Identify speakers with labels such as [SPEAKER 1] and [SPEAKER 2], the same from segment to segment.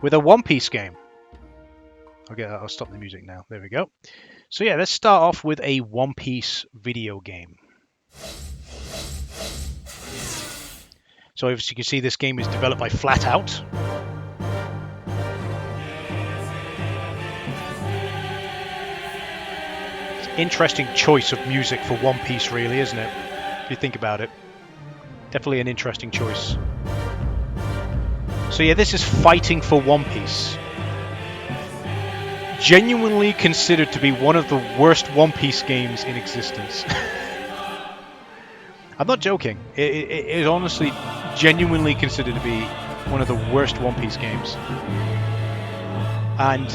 [SPEAKER 1] with a One Piece game. Okay, I'll stop the music now. There we go. So yeah, let's start off with a One Piece video game. So as you can see, this game is developed by Flatout. It's an interesting choice of music for One Piece, really, isn't it? If you think about it. Definitely an interesting choice. So yeah, this is Fighting for One Piece. Genuinely considered to be one of the worst One Piece games in existence. I'm not joking. It is honestly genuinely considered to be one of the worst One Piece games. And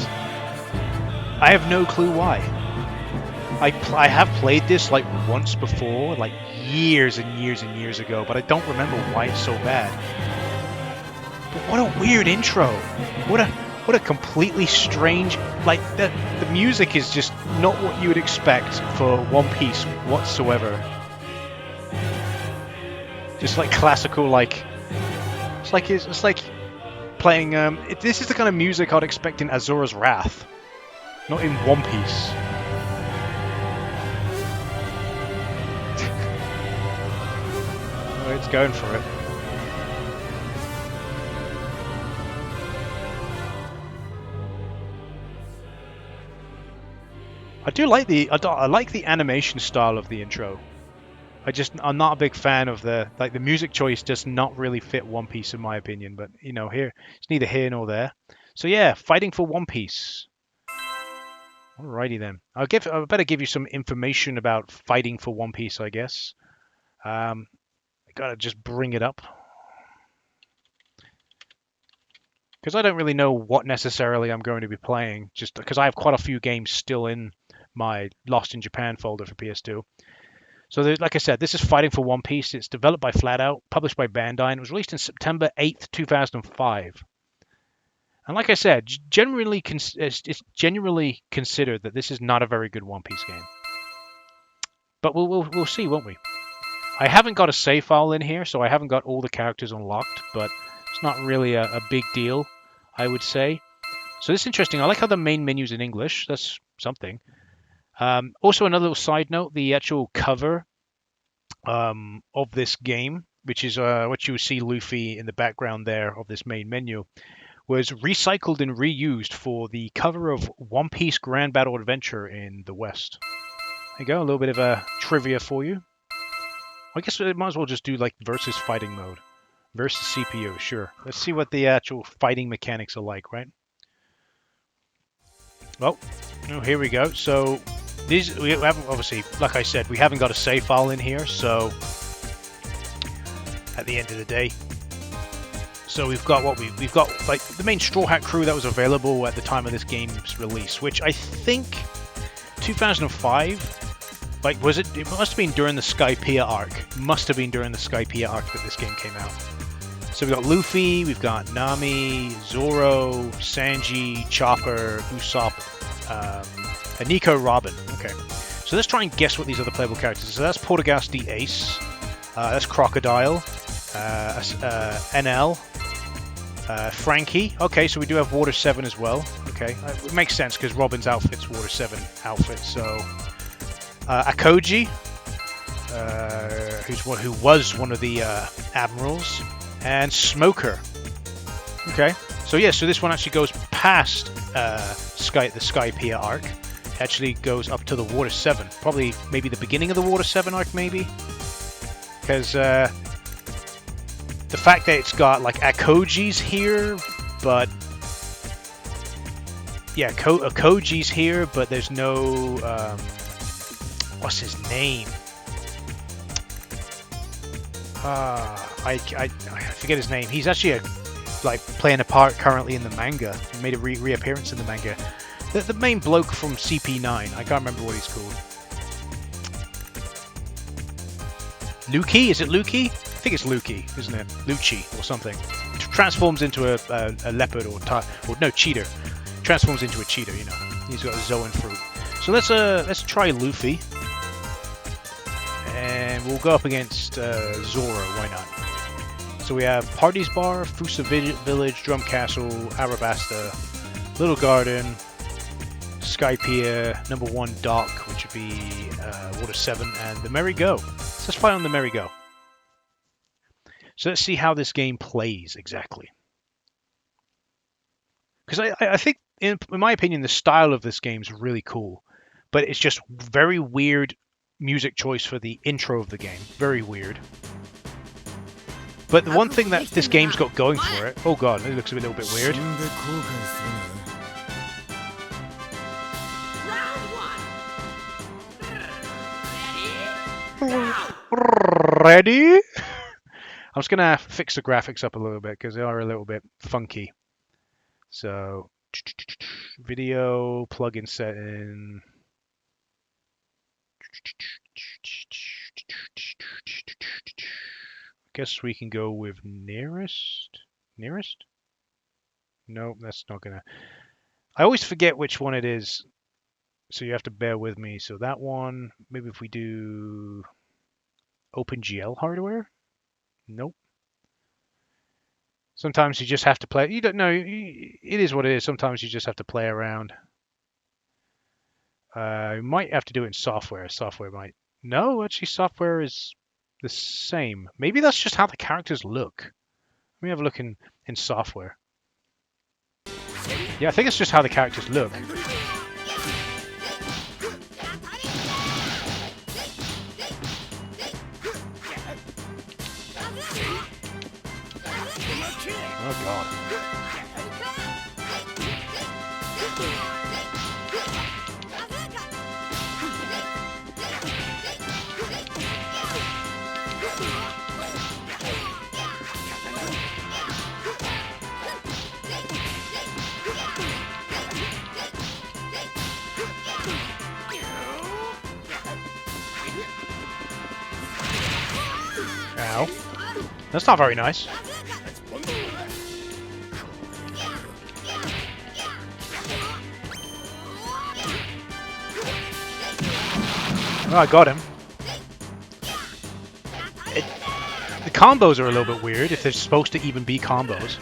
[SPEAKER 1] I have no clue why. I have played this like once before, like years and years and years ago, but I don't remember why it's so bad. But what a weird intro. What a completely strange, like the music is just not what you would expect for One Piece whatsoever. Just like classical, like it's like playing. This is the kind of music I'd expect in Azura's Wrath, not in One Piece. Oh, it's going for it. I like the animation style of the intro. I'm not a big fan of the music choice does not really fit One Piece in my opinion, but you know, here it's neither here nor there. So yeah, Fighting for One Piece. Alrighty then. I better give you some information about Fighting for One Piece, I guess. I gotta just bring it up. Because I don't really know what necessarily I'm going to be playing, just because I have quite a few games still in my Lost in Japan folder for PS2. So like I said, this is Fighting for One Piece. It's developed by Flatout, published by Bandai, and it was released in September 8th, 2005. And like I said, it's generally considered that this is not a very good One Piece game. But we'll see, won't we? I haven't got a save file in here, so I haven't got all the characters unlocked, but it's not really a big deal, I would say. So this is interesting. I like how the main menu's in English. That's something. Also, another little side note, the actual cover of this game, which is what you see Luffy in the background there of this main menu, was recycled and reused for the cover of One Piece Grand Battle Adventure in the West. There you go, a little bit of a trivia for you. I guess I might as well just do like versus fighting mode. Versus CPU, sure. Let's see what the actual fighting mechanics are like, right? Well, here we go. So we haven't, obviously, like I said, we haven't got a save file in here, so at the end of the day. So we've got we've got like the main Straw Hat crew that was available at the time of this game's release, which I think 2005, like was it? It must have been during the Skypiea arc. Must have been during the Skypiea arc that this game came out. So we've got Luffy, we've got Nami, Zoro, Sanji, Chopper, Usopp, and Nico Robin. Okay, so let's try and guess what these other playable characters are. So that's Portagast the Ace, that's Crocodile, NL, Frankie. Okay, so we do have Water 7 as well. Okay, it makes sense because Robin's outfit's Water 7 outfit. So Akoji, who was one of the admirals, and Smoker. Okay, so yeah, so this one actually goes past the Skypiea arc. Actually goes up to the Water 7. Probably maybe the beginning of the Water 7 arc, maybe. Because the fact that it's got like Akoji's here, but yeah, Akoji's here, but there's no what's his name? I forget his name. He's actually playing a part currently in the manga. He made a reappearance in the manga. The main bloke from CP9. I can't remember what he's called. Luki? Is it Luki? I think it's Luki, isn't it? Lucci or something. Transforms into a leopard or cheetah. Transforms into a cheetah, you know. He's got a Zoan fruit. So let's try Luffy. And we'll go up against Zoro, why not? So we have Parties Bar, Fusa Village, Drum Castle, Arabasta, Little Garden, Skypiea, number 1 Dock, which would be Water 7, and the Merry Go. So let's fight on the Merry Go. So let's see how this game plays exactly. Because I think, in my opinion, the style of this game is really cool. But it's just very weird music choice for the intro of the game. Very weird. But the one thing that this game's got going for it... Oh god, it looks a little bit weird. Ready? I'm just going to fix the graphics up a little bit because they are a little bit funky. So, video, plugin setting. Guess we can go with nearest? Nearest? No, that's not gonna... I always forget which one it is, so you have to bear with me. So that one, maybe if we do OpenGL hardware? Nope. Sometimes you just have to play. You don't know. It is what it is. Sometimes you just have to play around. You might have to do it in software. Software might. No, actually, software is the same. Maybe that's just how the characters look. Let me have a look in software. Yeah, I think it's just how the characters look. Oh god. Ow. That's not very nice. Oh, I got him. The combos are a little bit weird, if they're supposed to even be combos.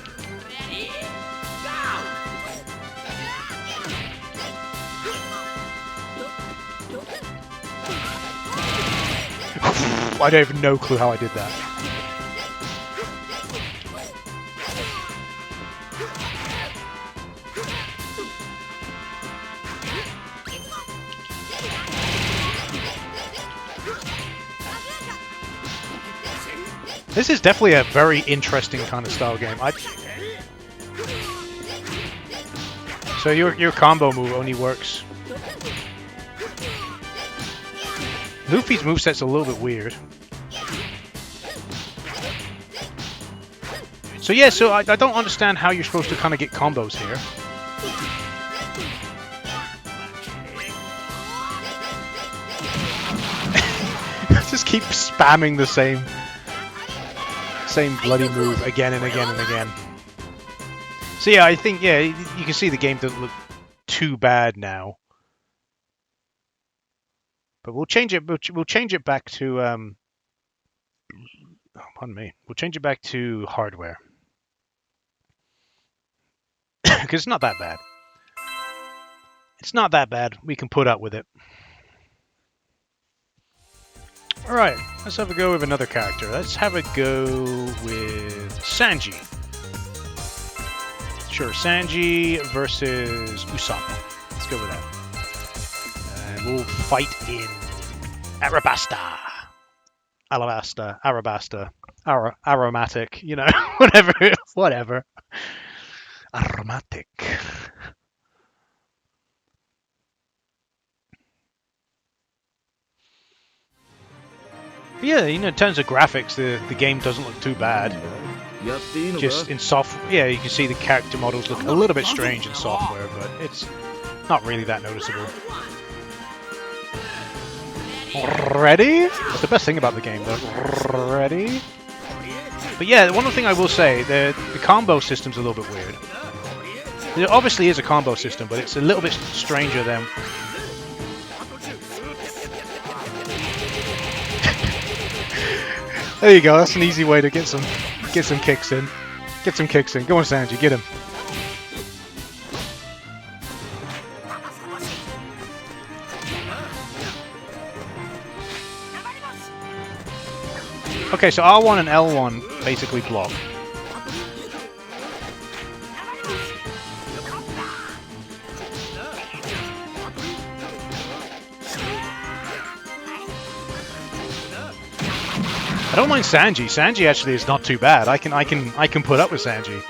[SPEAKER 1] I don't even know clue how I did that. This is definitely a very interesting kind of style game. So your combo move only works. Luffy's moveset's a little bit weird. So yeah, so I don't understand how you're supposed to kind of get combos here. Just keep spamming the same bloody move again and again and again. So yeah, I think, yeah, you can see the game doesn't look too bad now. But we'll change it. We'll change it back to pardon me. We'll change it back to hardware because it's not that bad. It's not that bad. We can put up with it. All right, let's have a go with another character. Let's have a go with Sanji. Sure, Sanji versus Usopp. Let's go with that. And we'll fight in Arabasta. Aromatic, you know, whatever. Aromatic. Yeah, you know, in terms of graphics, the game doesn't look too bad. Just in software, yeah, you can see the character models look a little bit strange in software, but it's not really that noticeable. Ready? That's the best thing about the game, though. Ready? But yeah, one thing I will say, the combo system's a little bit weird. There obviously is a combo system, but it's a little bit stranger than... There you go, that's an easy way to get some Get some kicks in. Get some kicks in. Go on, Sanji. Get him. Okay, so R1 and L1 basically block. I don't mind Sanji. Sanji actually is not too bad. I can put up with Sanji.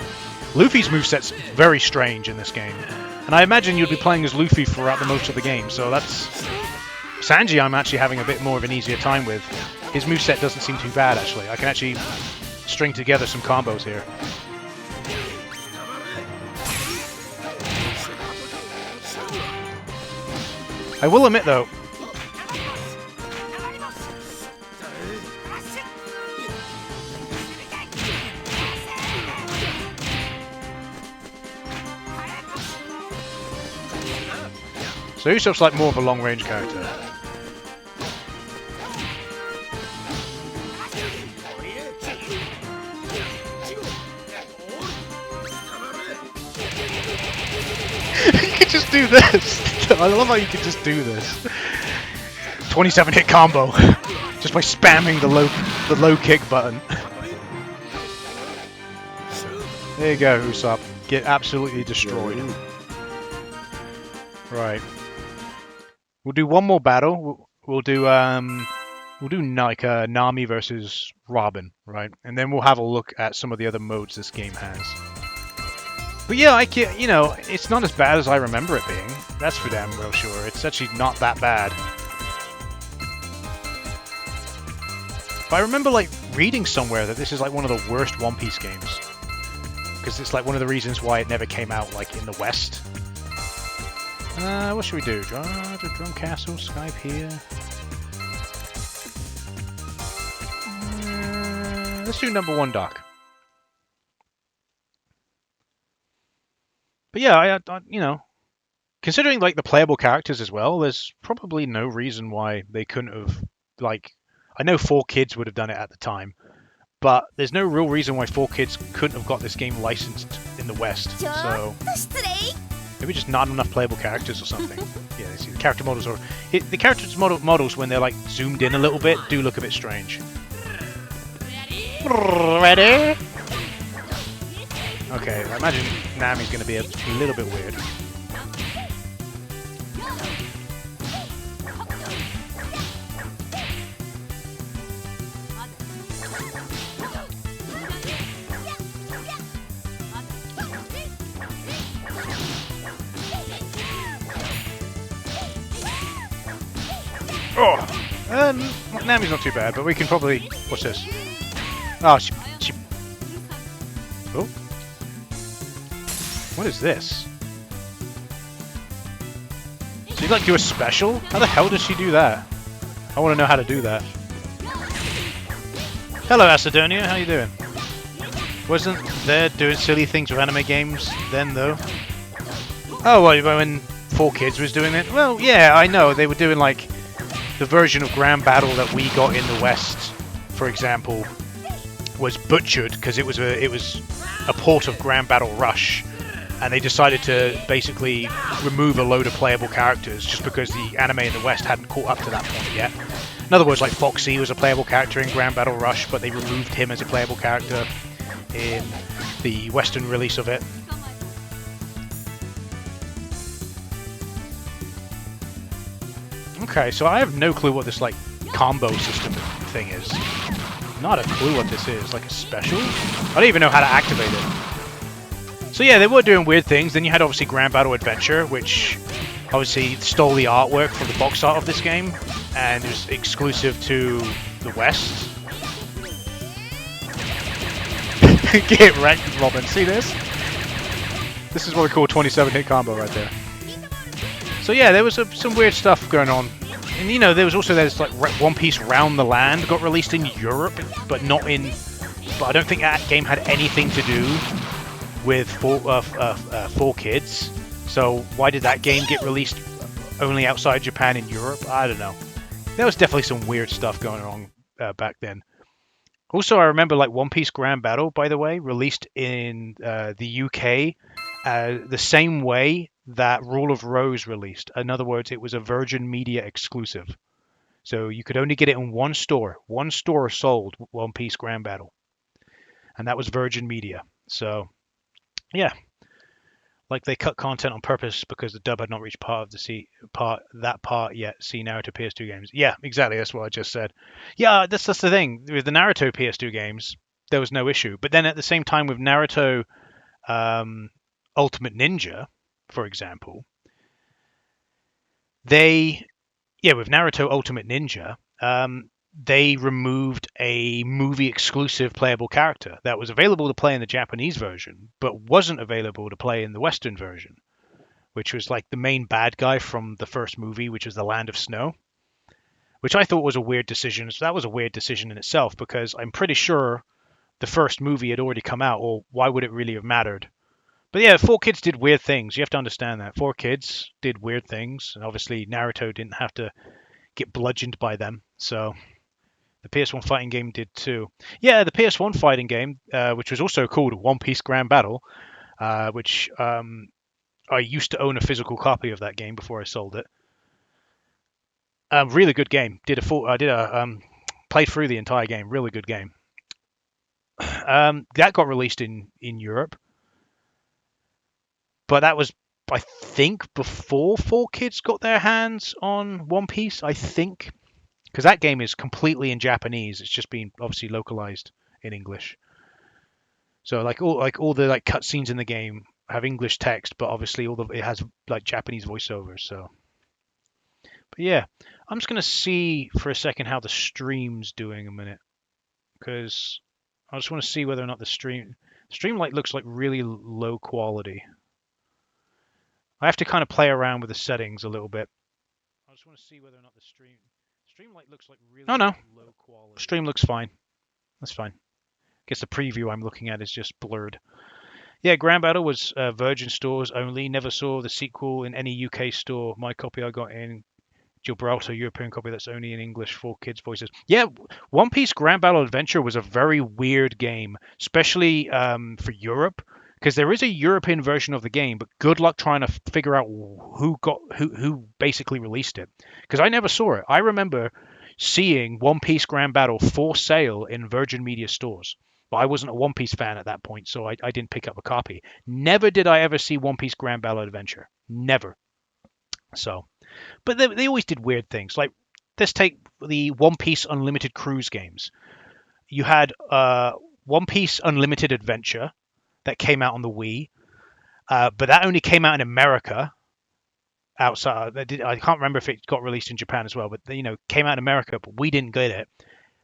[SPEAKER 1] Luffy's moveset's very strange in this game. And I imagine you'd be playing as Luffy throughout the most of the game, so that's... Sanji I'm actually having a bit more of an easier time with. His moveset doesn't seem too bad, actually. I can actually string together some combos here. I will admit, though... So Usopp's like more of a long-range character. You could just do this! I love how you could just do this. 27 hit combo. Just by spamming the low kick button. There you go, Usopp. Get absolutely destroyed. Right. We'll do one more battle. We'll do like Nami versus Robin, right? And then we'll have a look at some of the other modes this game has. But yeah, you know, it's not as bad as I remember it being. That's for damn well sure. It's actually not that bad. But I remember like reading somewhere that this is like one of the worst One Piece games. Because it's like one of the reasons why it never came out like in the West. What should we do? Drum Castle, Skype here. Let's do number 1 dock. But yeah, I you know, considering like the playable characters as well, there's probably no reason why they couldn't have, like, I know 4Kids would have done it at the time, but there's no real reason why 4Kids couldn't have got this game licensed in the West. So maybe just not enough playable characters or something. Yeah, see the character models are the characters models when they're like zoomed in a little bit do look a bit strange. Ready? Okay, I imagine Nami's going to be a little bit weird. Oh, Nami's not too bad, but we can probably... What's this? Oh, she... Oh. What is this? Did she, like, do a special? How the hell does she do that? I want to know how to do that. Hello, Acidonia. How you doing? Wasn't there doing silly things with anime games then, though? Oh, well, when 4Kids was doing it? Well, yeah, I know. They were doing, like... The version of Grand Battle that we got in the West, for example, was butchered because it was a port of Grand Battle Rush, and they decided to basically remove a load of playable characters just because the anime in the West hadn't caught up to that point yet. In other words, like Foxy was a playable character in Grand Battle Rush, but they removed him as a playable character in the Western release of it. Okay, so I have no clue what this, like, combo system thing is. Not a clue what this is. Like a special? I don't even know how to activate it. So yeah, they were doing weird things. Then you had, obviously, Grand Battle Adventure, which obviously stole the artwork from the box art of this game, and it was exclusive to the West. Get wrecked, Robin. See this? This is what we call 27-hit combo right there. So yeah, there was some weird stuff going on. And you know, there was also this like One Piece Round the Land got released in Europe, but not in... But I don't think that game had anything to do with 4Kids. So why did that game get released only outside Japan and Europe? I don't know. There was definitely some weird stuff going on back then. Also, I remember like One Piece Grand Battle, by the way, released in the UK the same way that Rule of Rose released. In other words, it was a Virgin Media exclusive. So you could only get it in one store. One store sold One Piece Grand Battle, and that was Virgin Media. So yeah, like they cut content on purpose because the dub had not reached that part yet. See Naruto PS2 games. Yeah, exactly. That's what I just said. Yeah, that's the thing with the Naruto PS2 games. There was no issue, but then at the same time with Naruto Ultimate Ninja, for example, with Naruto Ultimate Ninja, they removed a movie exclusive playable character that was available to play in the Japanese version, but wasn't available to play in the Western version, which was like the main bad guy from the first movie, which was the Land of Snow, which I thought was a weird decision. So that was a weird decision in itself because I'm pretty sure the first movie had already come out, or why would it really have mattered? But yeah, 4Kids did weird things. You have to understand that. 4Kids did weird things, and obviously Naruto didn't have to get bludgeoned by them, so the PS1 fighting game did too. Yeah, the PS1 fighting game, which was also called One Piece Grand Battle, which I used to own a physical copy of that game before I sold it. Really good game. Played through the entire game. Really good game. That got released in Europe, but that was, I think, before 4Kids got their hands on One Piece. I think. Because that game is completely in Japanese. It's just been obviously localized in English. So like all the cutscenes in the game have English text, but obviously it has like Japanese voiceovers. So, but yeah, I'm just gonna see for a second how the stream's doing a minute, because I just want to see whether or not the stream looks like really low quality. I have to kind of play around with the settings a little bit. I just want to see whether or not the stream light looks like really low quality. Stream looks fine. That's fine. Guess the preview I'm looking at is just blurred. Yeah, Grand Battle was Virgin stores only. Never saw the sequel in any UK store. My copy I got in Gibraltar, European copy that's only in English for kids' voices. Yeah, One Piece Grand Battle Adventure was a very weird game, especially for Europe, because there is a European version of the game, but good luck trying to figure out who basically released it, because I never saw it. I remember seeing One Piece Grand Battle for sale in Virgin Media stores, but I wasn't a One Piece fan at that point, so I didn't pick up a copy. Never did I ever see One Piece Grand Battle Adventure. Never. So, but they always did weird things. Like, let's take the One Piece Unlimited Cruise games. You had One Piece Unlimited Adventure that came out on the Wii, but that only came out in America. Outside, I can't remember if it got released in Japan as well, but came out in America, but we didn't get it.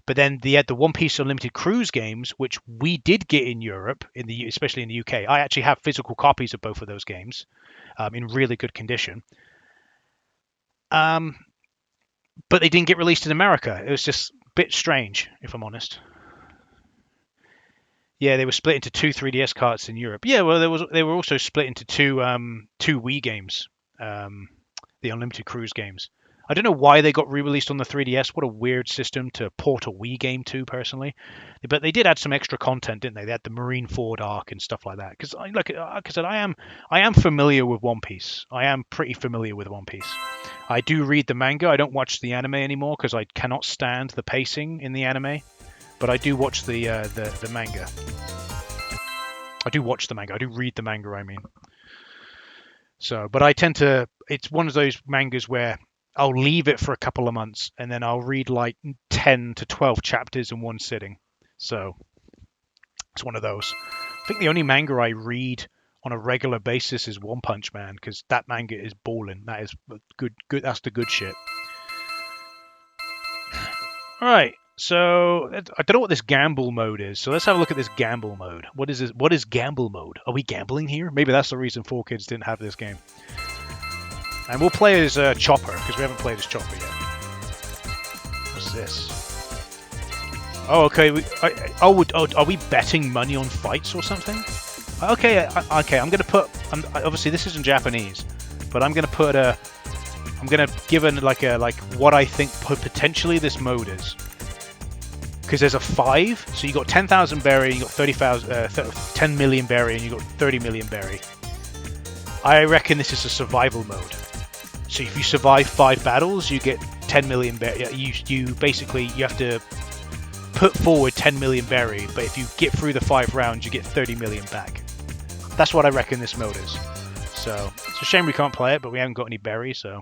[SPEAKER 1] But then they had the One Piece Unlimited Cruise games, which we did get in Europe, especially in the UK. I actually have physical copies of both of those games in really good condition. But they didn't get released in America. It was just a bit strange, if I'm honest. Yeah, they were split into 2 3DS carts in Europe. Yeah, well, they were also split into two Wii games, the Unlimited Cruise games. I don't know why they got re-released on the 3DS. What a weird system to port a Wii game to, personally. But they did add some extra content, didn't they? They had the Marineford arc and stuff like that. Because, like I said, I am familiar with One Piece. I am pretty familiar with One Piece. I do read the manga. I don't watch the anime anymore because I cannot stand the pacing in the anime. But I do watch the manga. I do watch the manga. I do read the manga, I mean. So, but I tend to... It's one of those mangas where I'll leave it for a couple of months and then I'll read like 10 to 12 chapters in one sitting. So, it's one of those. I think the only manga I read on a regular basis is One Punch Man, because that manga is balling. That is good. That's the good shit. All right. So I don't know what this gamble mode is. So let's have a look at this gamble mode. What is this? What is gamble mode? Are we gambling here? Maybe that's the reason 4Kids didn't have this game. And we'll play as Chopper, because we haven't played as Chopper yet. What's this? Oh, okay. Are we betting money on fights or something? Okay. I'm gonna put. Obviously, this isn't Japanese, but I'm gonna put a. I'm gonna give like what I think potentially this mode is. because there's a 5, so you got 10,000 berry, you got 10 million berry, and you got 30 million berry. I reckon this is a survival mode. So if you survive 5 battles, you get 10 million berry. You basically you have to put forward 10 million berry, but if you get through the 5 rounds, you get 30 million back. That's what I reckon this mode is. So it's a shame we can't play it, but we haven't got any berry. So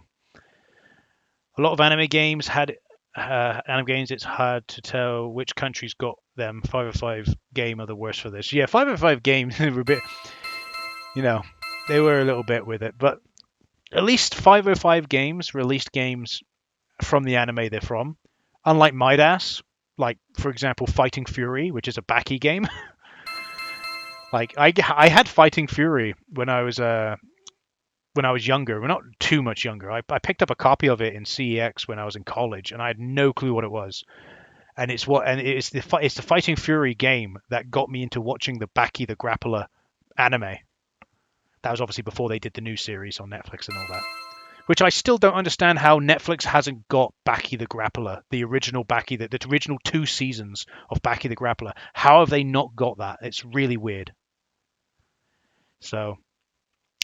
[SPEAKER 1] a lot of anime games had it's hard to tell which countries got them. 505 game are the worst for this. Yeah, 505 games were a bit, you know, they were a little bit with it, but at least 505 games released games from the anime they're from. Unlike Midas, like for example Fighting Fury, which is a Baki game. Like I had Fighting Fury when I was younger. Well, not too much younger. I picked up a copy of it in CEX when I was in college, and I had no clue what it was. And it's the Fighting Fury game that got me into watching the Baki the Grappler anime. That was obviously before they did the new series on Netflix and all that. Which I still don't understand how Netflix hasn't got Baki the Grappler, the original Baki, the original 2 seasons of Baki the Grappler. How have they not got that? It's really weird. So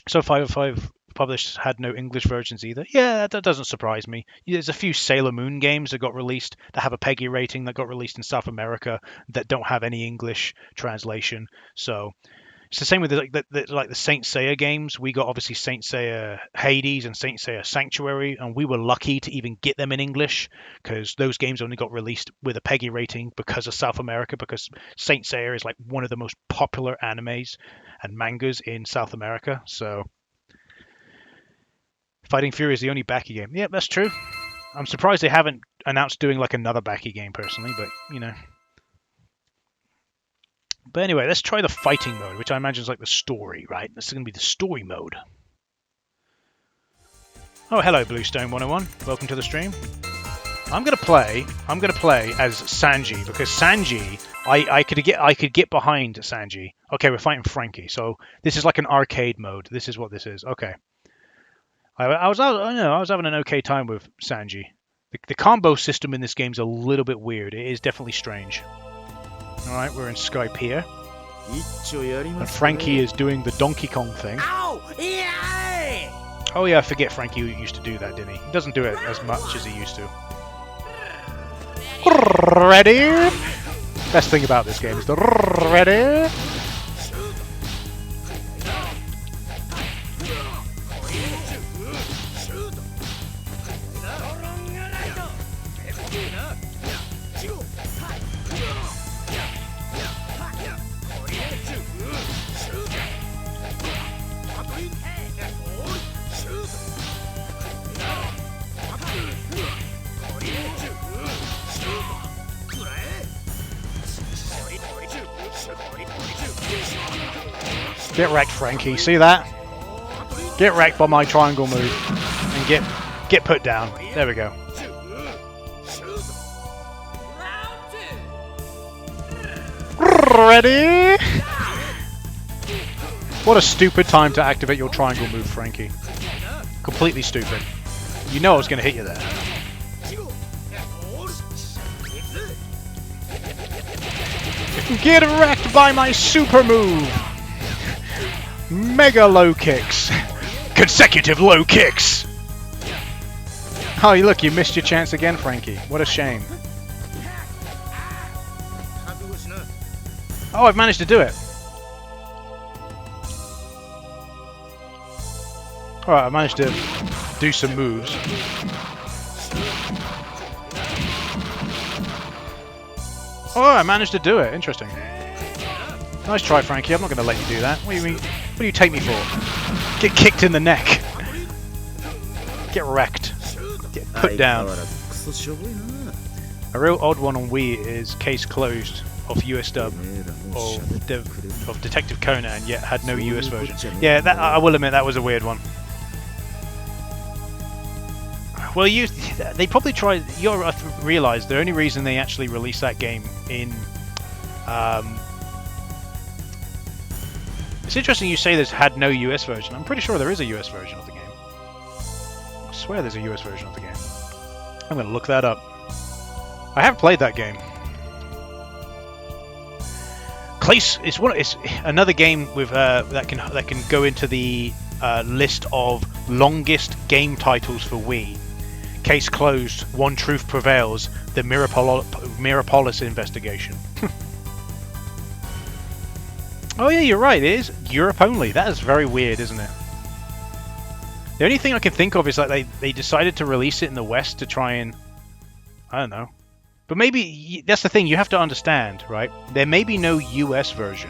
[SPEAKER 1] 505 published had no English versions either. Yeah, that doesn't surprise me. There's a few Sailor Moon games that got released that have a PEGI rating that got released in South America that don't have any English translation. So it's the same with the Saint Seiya games. We got obviously Saint Seiya Hades and Saint Seiya Sanctuary, and we were lucky to even get them in English because those games only got released with a PEGI rating because of South America, because Saint Seiya is like one of the most popular animes and mangas in South America. So Fighting Fury is the only Baki game. Yeah, that's true. I'm surprised they haven't announced doing like another Baki game personally, but you know. But anyway, let's try the fighting mode, which I imagine is like the story, right? This is going to be the story mode. Oh, hello, Bluestone 101. Welcome to the stream. I'm going to play as Sanji, because Sanji, I could get behind Sanji. Okay, we're fighting Frankie, so this is like an arcade mode. This is what this is. Okay. I was having an okay time with Sanji. The combo system in this game is a little bit weird. It is definitely strange. Alright, we're in Skype here. And Frankie is doing the Donkey Kong thing. Oh yeah, I forget Frankie used to do that, didn't he? He doesn't do it as much as he used to. Ready? Best thing about this game is the ready. Get wrecked, Frankie. See that? Get wrecked by my triangle move. And get put down. There we go. Ready? What a stupid time to activate your triangle move, Frankie. Completely stupid. You know I was going to hit you there. Get wrecked by my super move! Mega low kicks! Consecutive low kicks! Oh, look, you missed your chance again, Frankie. What a shame. Oh, I've managed to do it. Alright, I managed to do some moves. Oh, I managed to do it. Interesting. Nice try, Frankie. I'm not going to let you do that. What do you mean? What do you take me for? Get kicked in the neck. Get wrecked. Get put down. A real odd one on Wii is Case Closed of US dub of Detective Conan, yet had no US version. Yeah, that, I will admit that was a weird one. Well, they probably tried. You realise the only reason they actually released that game in. It's interesting you say this had no US version. I'm pretty sure there is a US version of the game. I swear there's a US version of the game. I'm going to look that up. I have played that game. It's another game with that can go into the list of longest game titles for Wii. Case closed. One truth prevails. The Mirapolis investigation. Oh yeah, you're right. It is Europe only. That is very weird, isn't it? The only thing I can think of is like they decided to release it in the West to try and, I don't know. But maybe that's the thing. You have to understand, right? There may be no US version,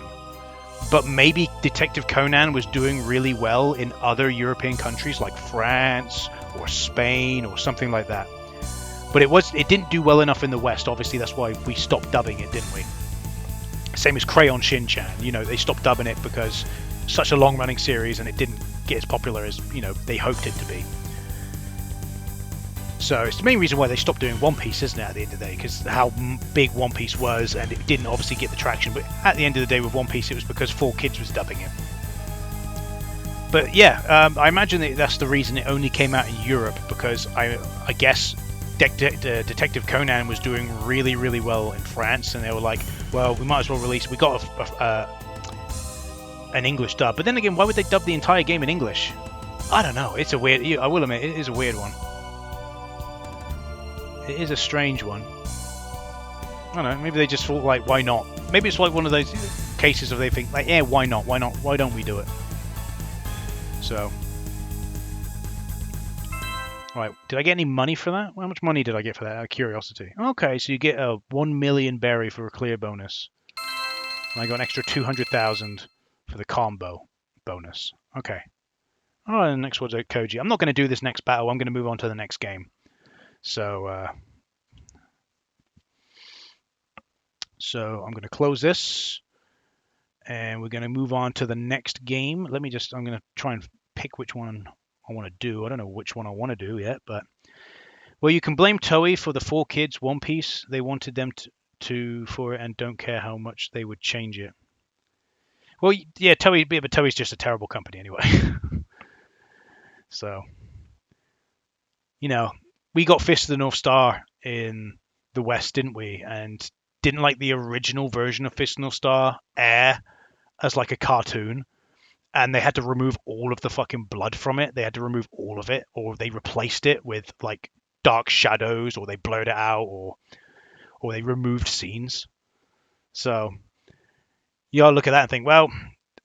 [SPEAKER 1] but maybe Detective Conan was doing really well in other European countries like France or Spain or something like that. But it didn't do well enough in the West. Obviously, that's why we stopped dubbing it, didn't we? Same as Crayon Shin-Chan. You know, they stopped dubbing it because such a long-running series and it didn't get as popular as, you know, they hoped it to be. So it's the main reason why they stopped doing One Piece, isn't it, at the end of the day? Because how big One Piece was, and it didn't obviously get the traction. But at the end of the day with One Piece, it was because 4Kids was dubbing it. But yeah, I imagine that's the reason it only came out in Europe, because I guess Detective Conan was doing really, really well in France, and they were like, well, we might as well release. We got an English dub, but then again, why would they dub the entire game in English? I don't know. It's a weird. I will admit, it is a weird one. It is a strange one. I don't know. Maybe they just thought, like, why not? Maybe it's like one of those cases of they think, like, yeah, why not? Why not? Why don't we do it? So, right. Did I get any money for that? How much money did I get for that? Out of curiosity. Okay, so you get a 1 million berry for a clear bonus. And I got an extra 200,000 for the combo bonus. Okay. Oh, and the next one's Koji. I'm not going to do this next battle. I'm going to move on to the next game. So I'm going to close this, and we're going to move on to the next game. I'm going to try and pick which one I want to do. I don't know which one I want to do yet, but well, you can blame Toei for the 4Kids One Piece. They wanted them to for it, and don't care how much they would change it. Well, yeah, Toei, but Toei's just a terrible company anyway. So, you know, we got Fist of the North Star in the West, didn't we? And didn't like the original version of Fist of the North Star air as like a cartoon. And they had to remove all of the fucking blood from it. They had to remove all of it, or they replaced it with like dark shadows, or they blurred it out, or they removed scenes. So you gotta look at that and think, well,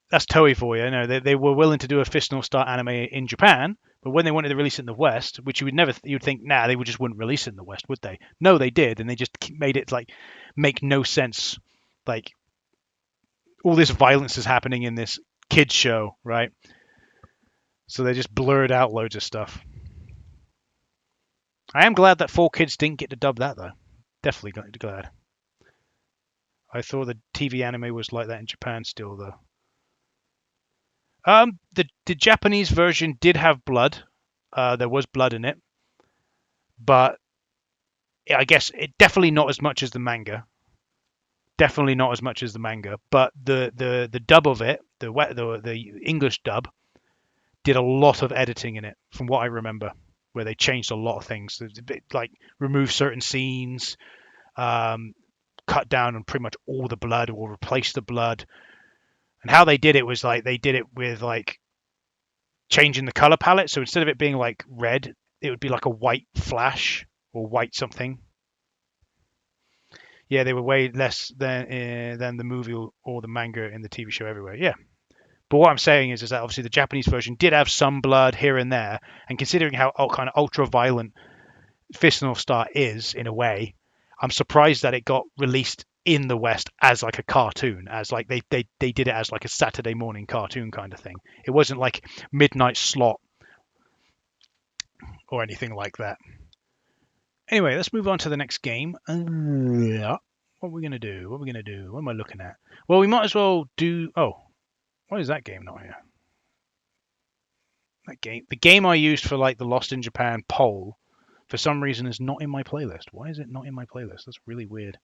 [SPEAKER 1] that's Toei for you. You know, they were willing to do a Fist of the North Star anime in Japan, but when they wanted to release it in the West, which you'd think, nah, they just wouldn't release it in the West, would they? No, they did, and they just made it like make no sense. Like all this violence is happening in this kids show, right? So they just blurred out loads of stuff. I am glad that 4Kids didn't get to dub that though. Definitely glad. I thought the TV anime was like that in Japan still though. The Japanese version did have blood. There was blood in it, but I guess it definitely not as much as the manga. Definitely not as much as the manga. But the dub of it, the English dub, did a lot of editing in it, from what I remember, where they changed a lot of things. Like remove certain scenes, cut down on pretty much all the blood, or replace the blood. And how they did it was like they did it with like changing the color palette. So instead of it being like red, it would be like a white flash or white something. Yeah, they were way less than the movie or the manga in the TV show everywhere. Yeah. But what I'm saying is that obviously the Japanese version did have some blood here and there, and considering how kind of ultra violent Fist of the North Star is in a way, I'm surprised that it got released in the West as like a cartoon, as like they did it as like a Saturday morning cartoon kind of thing. It wasn't like midnight slot or anything like that. Anyway, let's move on to the next game. What are we gonna do? What am I looking at? Well, we might as well do. Oh, why is that game not here? The game I used for like the Lost in Japan poll, for some reason is not in my playlist. Why is it not in my playlist? That's really weird.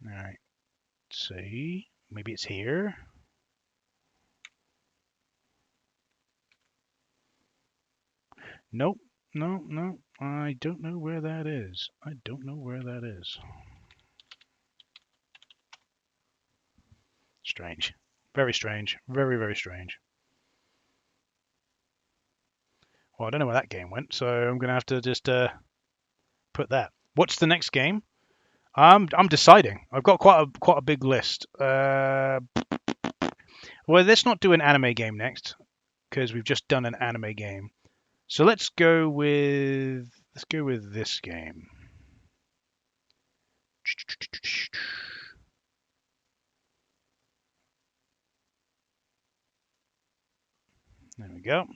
[SPEAKER 1] All right, let's see. Maybe it's here. Nope. No. I don't know where that is. I don't know where that is. Strange. Very strange. Very, very strange. Well, I don't know where that game went, so I'm going to have to just put that. What's the next game? I'm deciding. I've got quite a big list. Well, let's not do an anime game next because we've just done an anime game. So let's go with this game. There we go.